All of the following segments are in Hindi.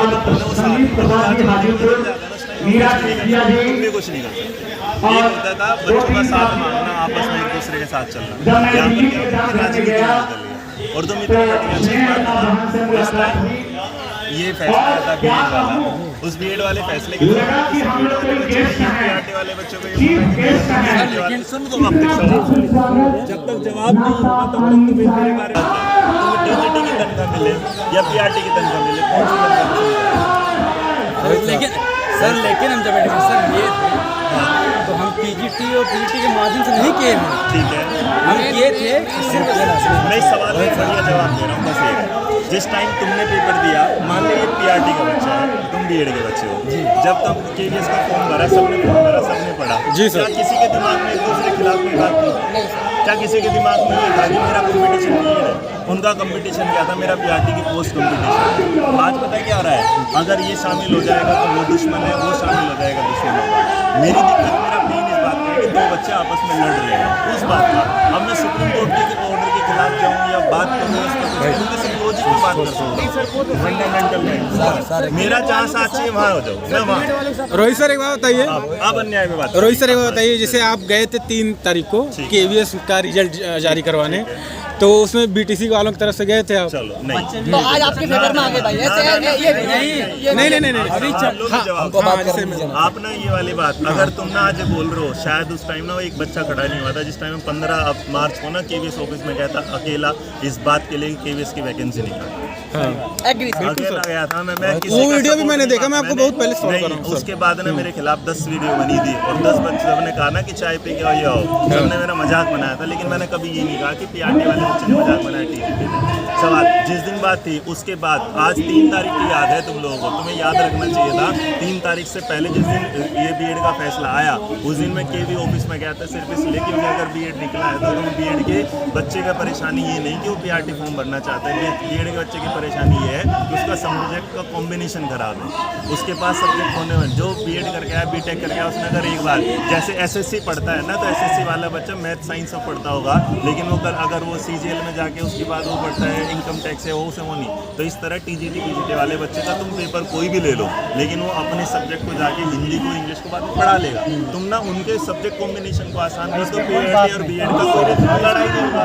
संदीप प्रसाद जी हाजीपुर, मीरा केसिया जी, भी कुछ नहीं कर सकते। एक होता था बच्चों का साथ मांगना, आपस में एक दूसरे के साथ चलना, यहाँ पर क्या राजनीति बदल गई। और तुम इतनी ये फैसला था बीएड वाला, उस बीएड वाले फैसले के वाले बच्चों को लेकिन सुन तो अब तक जब तक जवाब नहीं होगा तब तक तुम्हें मेरे बारे में तुम्हें टीजीटी की तनख्वाह मिले या पीआरटी की तनख्वाह मिले, लेकिन सर हम जब एडमिशन लिए थे तो हम पीजीटी और पीजीटी के माध्यम से नहीं किए हैं। ठीक है, हम किए थे सिर्फ मैं इस सवाल का बढ़िया जवाब दे रहा हूँ। बस ये जिस टाइम तुमने पेपर दिया, मान लो ये पीआरटी का बच्चा है, तुम बीएड के बच्चे हो, जब तुम केवीएस का फॉर्म भरा, सबने फॉर्म भरा, सबने पढ़ा जी सर, क्या किसी के दिमाग में एक दूसरे के खिलाफ कोई बात थी? क्या किसी के दिमाग में ये था कि मेरा कंपटीशन बीएड है? उनका कंपटीशन क्या था? मेरा पीआरटी की पोस्ट कंपटीशन। आज पता क्या हो रहा है, अगर ये शामिल हो जाएगा तो वो दुश्मन है, वो शामिल हो जाएगा दुश्मन होगा। मेरी दिक्कत मेरा मेन इस बात का है कि दो बच्चे आपस में लड़ रहे हैं, उस बात का। अब मैं सुप्रीम कोर्ट के ऑर्डर के खिलाफ जाऊँ या बात करूँ, लॉजिक में बात कर सकूँ, फंडामेंटल में मेरा जहाँ साथ चाहिए वहाँ हो जाओ, मैं वहाँ। रोहित सर एक बात बताइए, अब अन्याय में बात। रोहित सर एक बात बताइए, जैसे आप गए थे 3 तारीख को केवीएस का रिजल्ट जारी करवाने, तो उसमें बीटीसी वालों की तरफ से गए थे आप? चलो नहीं, तो आज आपके फेवर में आ गए भाई, नहीं अभी आप ना ये वाली बात, अगर तुम ना आज बोल रहे हो, शायद उस टाइम ना वो एक बच्चा खड़ा नहीं हुआ था जिस टाइम 15 मार्च को ना केवीएस ऑफिस में गया था अकेला, इस बात के लिए केवीएस की वैकेंसी निकाली। अकेला गया था मैं वो वीडियो भी मैंने देखा, मैं आपको बहुत पहले फॉलो कर रहा हूं। उसके बाद ना मेरे खिलाफ 10 वीडियो बनी थी और 10 बच्चों ने कहा ना कि चाय पी के आओ, सबने मेरा मजाक बनाया था, लेकिन मैंने कभी ये नहीं कहा कि पीआरटी वाले बच्चे ने मजाक बनाया टीजीटी ने। सवाल जिस दिन बात थी उसके बाद आज 3 तारीख की याद है तुम लोगों को, तुम्हें याद रखना चाहिए था 3 तारीख से पहले जिस दिन ये बीएड का फैसला आया, उस दिन मैं केवी ऑफिस में गया था, सिर्फ इसलिए क्योंकि अगर बीएड निकला है तो तुम बीएड के बच्चे का परेशानी ये नहीं कि वो पीआरटी फॉर्म भरना चाहता है, बीएड के बच्चे की परेशानी ये है कि उसका सब्जेक्ट का कॉम्बिनेशन खराब है, उसके पास सब्जेक्ट होने में जो बीएड करके आया, बीटेक करके आया, उसने अगर एक बार जैसे एसएससी पढ़ता है ना, तो एसएससी वाला बच्चा मैथ साइंस सब पढ़ता होगा, लेकिन वो अगर वो सीजीएल में जाके उसके बाद वो पढ़ता है इनकम टैक्स है, वो उसे वो नहीं। तो इस तरह टीजीटी पीजीटी वाले बच्चे का तुम पेपर कोई भी ले लो, लेकिन वो अपने सब्जेक्ट को जाके हिंदी को इंग्लिश को बाद में पढ़ा लेगा। तुम ना उनके सब्जेक्ट कॉम्बिनेशन को आसान कर दो, पीएचडी और बीएड का कोई लड़ाई नहीं होगा।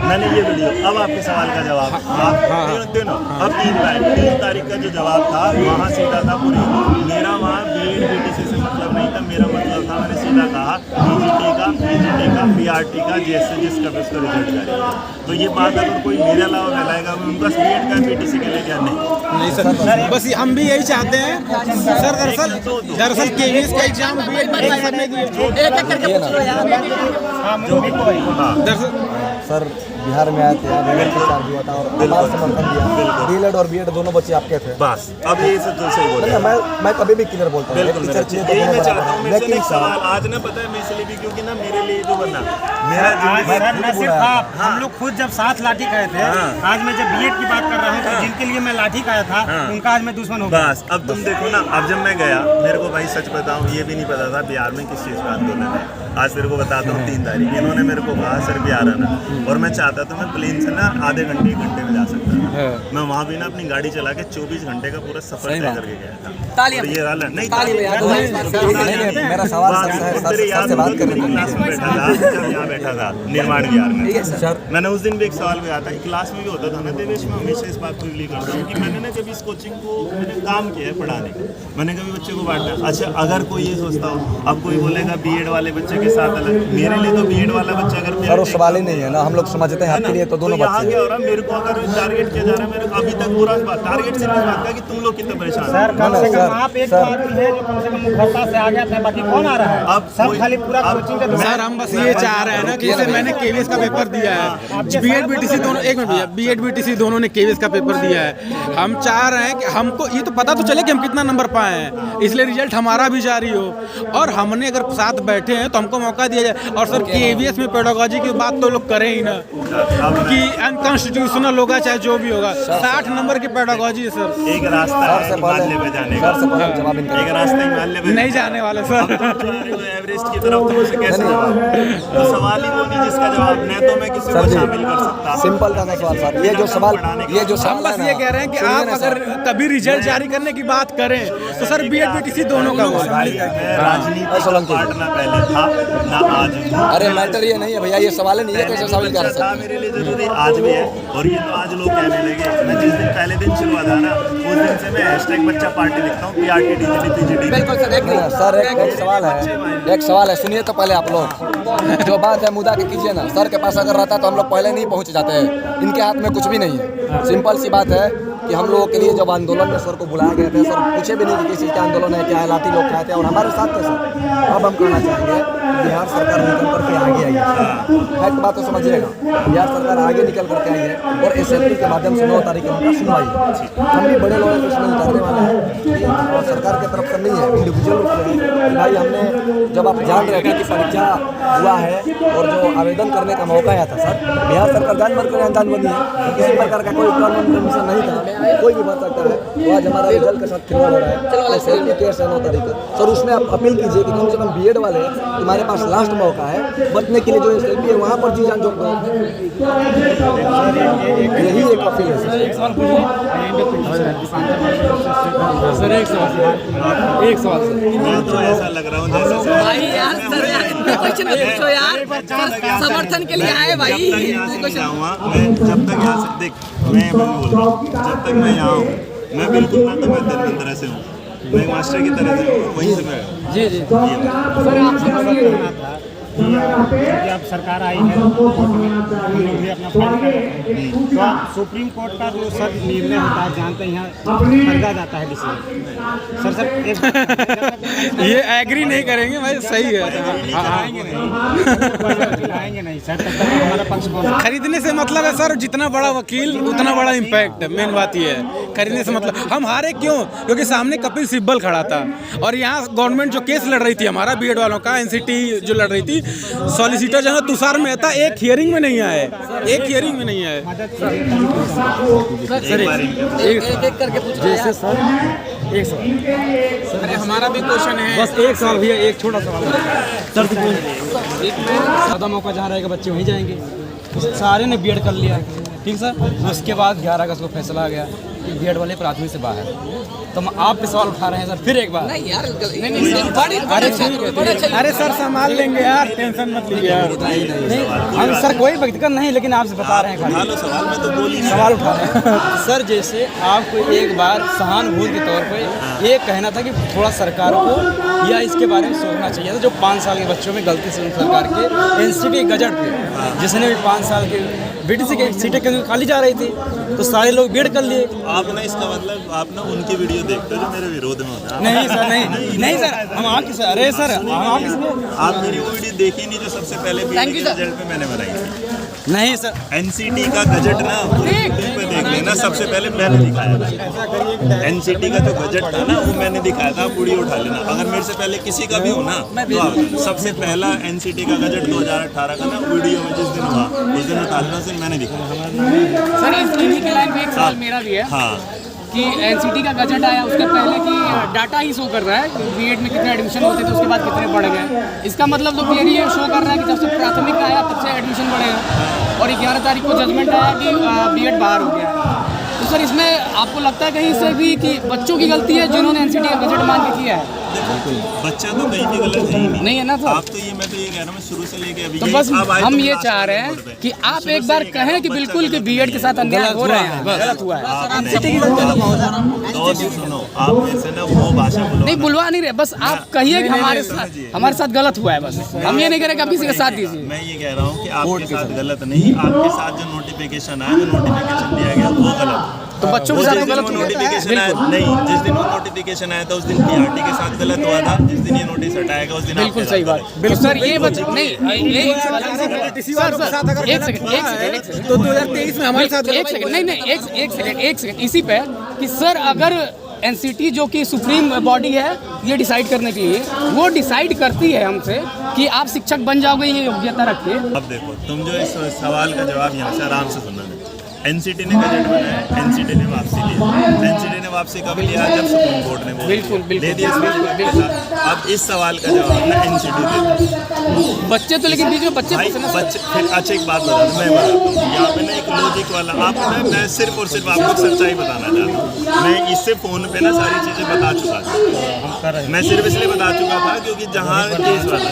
मैंने ये वीडियो, अब आपके सवाल का जवाब देना। अब 3 तारीख का जो जवाब था वहाँ सीधा था पूरी, मेरा वहाँ बीएड बीटीसी से मतलब नहीं था, मेरा मतलब था मैंने सीधा कहा टीजीटी का, पीजीटी का, पीआरटी का, जैसे जिसका भी उसका रिजल्ट करेगा। तो ये बात अगर कोई मेरे अलावा फैलाएगा, उनका बीएड का बीटीसी के लिए क्या नहीं सर, बस हम भी यही चाहते हैं सर। दरअसल केवीएस का एग्जाम बीएड में सर बिहार में आए थे, चार्ज हुआ था और समर्थन दिया, डीएलएड और बीएड दोनों बच्चे आपके थे। बस अब ये सही बोल रहे हैं, मैं कभी भी क्लियर बोलता हूँ, बिल्कुल मैं चाहता हूँ। लेकिन एक सवाल आज ना पता है मैं इसलिए भी, क्योंकि ना मेरे लिए जो बना मेरा हम लोग खुद जब 7 लाठी खाए थे, आज मैं जब बीएड की बात कर रहा हूँ तो जिनके लिए मैं लाठी खाया था उनका आज मैं दुश्मन हो गया। बस अब तुम देखो ना, अब जब मैं गया, मेरे को भाई सच बताऊँ ये भी नहीं पता था बिहार में किस चीज़ का आंदोलन है। आज तेरे को बताता हूँ 3 तारीख इन्होंने मेरे को कहा सर बिहार आना, और मैं चाहता था मैं प्लेन से ना आधे घंटे 1 घंटे में जा सकता था। मैं वहाँ भी ना अपनी गाड़ी चला के 24 घंटे का पूरा सफर तय करके गया था। ये वाला नहीं मेरा सवाल से बात कर रहे थे, क्लास में बैठा था, यहाँ बैठा था निर्माण बिहार में। मैंने उस दिन भी एक सवाल भी आया था, क्लास में भी होता था ना देवेश, में हमेशा इस बात को रिलीव करता हूँ कि मैंने ना कभी इस कोचिंग को मैंने काम किया है पढ़ाने का, मैंने कभी बच्चे को बांटा। अच्छा अगर कोई ये सोचता हो, अब कोई बोलेगा बीएड वाले बच्चे के साथ अलग, मेरे लिए तो बीएड वाला बच्चा अगर सर उस सवाल ही नहीं है ना, हम लोग समझते हैं आपके लिए तो दोनों बच्चे। क्या हो रहा है, मेरे को अगर टारगेट किया जा रहा है, मेरे को अभी तक पूरा टारगेट सिर्फ इस बात का कि तुम लोग कितने परेशान हैं। सर कम से कम आप एक आदमी है जो कम से कम मुखरता से आ गया था, बाकी कौन आ रहा है? अब सब खाली पूरा कोचिंग का। सर हम बस ये चाह रहे हैं ना कि जैसे मैंने केवीएस का पेपर दिया है, बीएड बीटीसी दोनों, एक मिनट भैया, बीएड बीटीसी दोनों ने केवीएस का पेपर दिया है, हम चाह रहे हैं कि हमको ये तो पता तो चले कि हम कितना नंबर पाए हैं, इसलिए रिजल्ट हमारा भी जारी हो, और हमने अगर साथ बैठे हैं तो हमको मौका दिया जाए। और सर केवीएस में पेडागोजी की बात तो लोग करें ही ना, कि अनकॉन्स्टिट्यूशनल होगा चाहे जो भी होगा। 60 नंबर की पेडागोजी है सर। एक रास्ता है हिमालय पे जाने का, एक रास्ता हिमालय पे नहीं जाने वाले सर। एवरेस्ट की तरफ तो उसे कैसे जवाब? तो सवाल ही वो नहीं जिसका जवाब न तो मैं किसी को शामिल कर सकता। सिंपल था सवाल सर, ये जो सवाल हम बस ये कह रहे हैं कि आप अगर कभी रिजल्ट जारी करने की बात करें तो सर BEd BTC दोनों का हो। राजनीति पार्टना पहले था ना आज हूं। अरे मैटर ये नहीं है भैया, ये सवाल नहीं है कैसे शामिल कर सकते। मेरे लिए जरूरी आज भी है, और ये तो आज लोग कहने लगे। मैं जिस दिन पहले दिन शुरू हुआ था ना, उस दिन से मैं हैशटैग बच्चा पार्टी लिखता हूँ, PRT DGD PGD। बिल्कुल सर, एक सवाल है, सुनिए तो पहले आप लोग जो बात है मुद्दा के कीजिए ना। सर के पास अगर रहता तो हम लोग पहले नहीं पहुँच जाते हैं। इनके हाथ में कुछ भी नहीं है। सिंपल सी बात है कि हम लोगों के लिए जब आंदोलन में सर को बुलाया गया था, सर पूछे भी नहीं कि किस चीज़ का आंदोलन है, क्या है, लाठी लोग खाए थे और हमारे साथ थे सर। अब हम कहना चाहेंगे बिहार सरकार निकल करके आगे आई है। फैक्ट बात तो समझिएगा, बिहार सरकार आगे निकल करके आई है और SLP के माध्यम से 9 तारीख को उनका सुनवाई है। हम भी बड़े लोगों को इसमें उतारने वाले हैं और सरकार की तरफ से नहीं है, इंडिविजुअल रूप से है। भाई हमने जब आप जान रहे थे कि परीक्षा हुआ है और जो आवेदन करने का मौका आया था सर, बिहार सरकार जानवर कर अनजान बनी है। किसी प्रकार का कोई कानून कमीशन नहीं था, कोई भी बन सकता है। तो आज हमारा रिजल्ट के साथ खिलवाड़ हो रहा है। SLP केस है 9 तारीख को सर, उसमें आप अपील कीजिए कि कम से कम BEd वाले तुम्हारे पास लास्ट मौका है बचने के लिए। जो SLP है वहाँ पर जी जान जो यही एक अपील है सर। एक सवाल मैं तो ऐसा लग रहा हूँ जैसे भाई यार सर क्वेश्चन पूछो यार, समर्थन के लिए आए भाई। मैं जब तक यहाँ से देख, मैं बोल रहा हूँ, जब तक मैं यहाँ हूँ मैं बिल्कुल ना तो मैं दिल तरह से हूँ, मैं मास्टर की तरह से हूँ, वहीं से मैं जी सर, आपसे बस ये कहना था कि अब सरकार आई है, कोर्ट में हम लोग भी अपना फाइट कर रहे हैं। तो आप सुप्रीम कोर्ट का जो सर निर्णय होता है जानते हैं, यहाँ खरीदा जाता है डिसीजन। सर ये एग्री नहीं करेंगे भाई, सही है। आएंगे नहीं सर, तब तक हमारा पक्ष कौन? खरीदने से मतलब है सर, जितना बड़ा वकील उतना बड़ा इम्पैक्ट है। मेन बात ये है, खरीदने से मतलब हम हारे क्यों? क्योंकि सामने कपिल सिब्बल खड़ा था और यहाँ गवर्नमेंट जो केस लड़ रही थी हमारा BEd वालों का, NCT जो लड़ रही थी, सॉलिसिटर जो है तुषार मेहता एक हियरिंग में नहीं आए, एक हियरिंग में नहीं आए। सर एक करके पूछो जैसे सर। एक सवाल, अरे हमारा भी क्वेश्चन है, बस एक सवाल भैया, एक छोटा सवाल सर। ज़्यादा मौका जहाँ रहेगा बच्चे वहीं जाएंगे। सारे ने BEd कर लिया, ठीक सर। उसके बाद 11 अगस्त को फैसला आ गया कि BEd वाले प्राथमिक से बाहर। तो हम आप पे सवाल उठा रहे हैं सर फिर एक बार। नहीं यार, नहीं अरे सर संभाल लेंगे यार, टेंशन मत लीजिए यार। नहीं हम सर कोई व्यक्तिगत नहीं, लेकिन आपसे बता रहे हैं खाली सवाल में तो बोल ही नहीं सवाल उठा रहे हैं सर। जैसे आपको एक बार सहानुभूति के तौर पे ये कहना था कि थोड़ा सरकार को या इसके बारे में सोचना चाहिए था, जो 5 साल के बच्चों में गलती से सरकार के NCT गजट पे जिसने भी 5 साल के BTC के सीटें खाली जा रही थी, तो सारे लोग BEd कर लिए। आपने इसका मतलब आप ना उनकी वीडियो देखते हो जो मेरे विरोध में होता है। नहीं सर, नहीं सर, हम आपकी सर, अरे सर हम आपकी, आप मेरी वो वीडियो देखी नहीं जो सबसे पहले BEd के रिजल्ट पे मैंने बनाई थी। नहीं सर, NCT का गजट ना यूट्यूब पे देख लेना, सबसे पहले मैंने दिखाया था। NCT का जो गजट था ना वो मैंने दिखाया था, आप वीडियो उठा लेना। अगर मेरे से पहले किसी का भी हो ना तो सबसे पहला NCT का गजट 2018 का ना वीडियो में जिस दिन हुआ उस दिन उठा लेना, उस दिन मैंने दिखाया। सर इन्हीं के लाइन में एक सवाल मेरा भी है। हाँ, कि NCT का गजट आया उसके पहले की डाटा ही शो कर रहा है कि BEd में कितने एडमिशन होते थे, उसके बाद कितने बढ़ गए। इसका मतलब तो क्लियर ये शो कर रहा है कि जब से प्राथमिक आया तब से एडमिशन बढ़ेगा और 11 तारीख को जजमेंट आया कि BEd बाहर हो गया। तो सर इसमें आपको लगता है कहीं से भी कि बच्चों की गलती है जिन्होंने NCT का गजट मान के किया है? बच्चा तो कहीं भी गलत है ही नहीं है ना सर। आप तो ये मैं तो ये कह रहा हूँ, मैं शुरू से लेके अभी तो बस हम ये चाह रहे हैं कि आप एक बार कहें कि बिल्कुल कि BEd के साथ अन्याय हो रहा है, गलत हुआ है। तो सुनो, आप ऐसे ना वो भाषा बोलो नहीं बुलवा नहीं रहे, बस आप कहिए कि हमारे साथ गलत हुआ है। बस हम ये नहीं कह रहे कि आप किसी का साथ दीजिए। मैं ये कह रहा हूँ कि आपके साथ गलत नहीं, आपके साथ जो नोटिफिकेशन आया, जो नोटिफिकेशन दिया गया वो गलत। तो बच्चों के साथ गलत नोटिफिकेशन आया नहीं, जिस दिन वो नोटिफिकेशन आया था उस दिन PRT के साथ गलत हुआ था, जिस दिन ये नोटिस हटाएगा उस दिन बिल्कुल सही बात। बिल्कुल सर, ये बच्चे नहीं एक सेकंड तो 2023 में हमारे साथ एक सेकंड नहीं एक सेकंड इसी पे कि सर अगर एनसीटी जो कि सुप्रीम बॉडी है ये डिसाइड करने के लिए, वो डिसाइड करती है हमसे कि आप शिक्षक बन जाओगे ये योग्यता रख के। अब देखो, तुम जो इस सवाल का जवाब यहाँ से आराम से सुनना। एनसीटी ने बजट बनाया, एनसीटी ने वापसी लिया। एनसीटी ने वापसी कब लिया? जब सुप्रीम कोर्ट ने बिल्कुल दे दिया। अब इस सवाल का जवाब ना एनसीटी देती। बच्चे तो लेकिन बीच में बच्चे भाई बच्चे फिर अच्छा एक बात बता दूं, मैं बताता हूँ यहाँ पे ना एक लॉजिक वाला आप मैं सिर्फ और सिर्फ आपको सच्चाई बताना चाहता हूँ। मैं इससे फ़ोन पे ना सारी चीज़ें बता चुका था। मैं सिर्फ इसलिए बता चुका था क्योंकि जहाँ केस वाला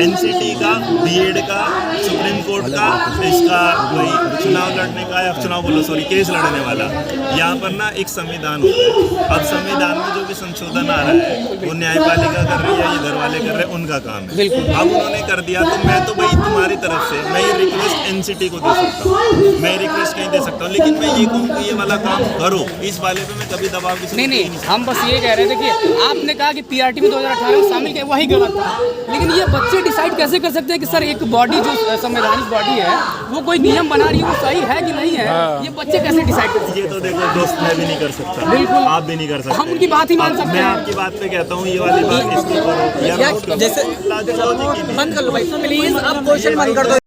एनसीटी का, बीएड का, सुप्रीम कोर्ट का, इसका वही चुनाव लड़ने का या चुनाव बोलो सॉरी केस लड़ने वाला, यहाँ पर ना एक संविधान होता है। अब संविधान में जो भी संशोधन आ रहा है वो न्यायपालिका कर रही है, ये घर वाले कर रहे हैं, उनका काम है। अब उन्होंने कर दिया तो मैं तो भाई तुम्हारी तरफ से मैं ये रिक्वेस्ट एनसीटी को दे सकता हूँ, मैं रिक्वेस्ट कहीं दे सकता हूँ, लेकिन मैं ये कहूँ कि ये वाला काम करो, इस वाले पे मैं कभी दबाव किसी नहीं, हम बस ये कह रहे थे कि आपने कहा कि पीआरटी में 2018 में शामिल किया, वही गलत था। लेकिन ये बच्चे डिसाइड कैसे कर सकते हैं कि सर एक बॉडी जो संवैधानिक बॉडी है वो कोई नियम बना रही है, वो सही है कि नहीं है? ये बच्चे कैसे डिसाइड कर सकते हैं? ये तो देखो दोस्त, मैं भी नहीं कर सकता, बिल्कुल आप भी नहीं कर सकते। हम उनकी बात ही मान सकते मैं हैं। आपकी बात पे कहता हूँ ये वाली बात इसको करो, जैसे लॉजिक ही नहीं। बंद कर लो भाई प्लीज, आप क्वेश्चन बंद कर दो।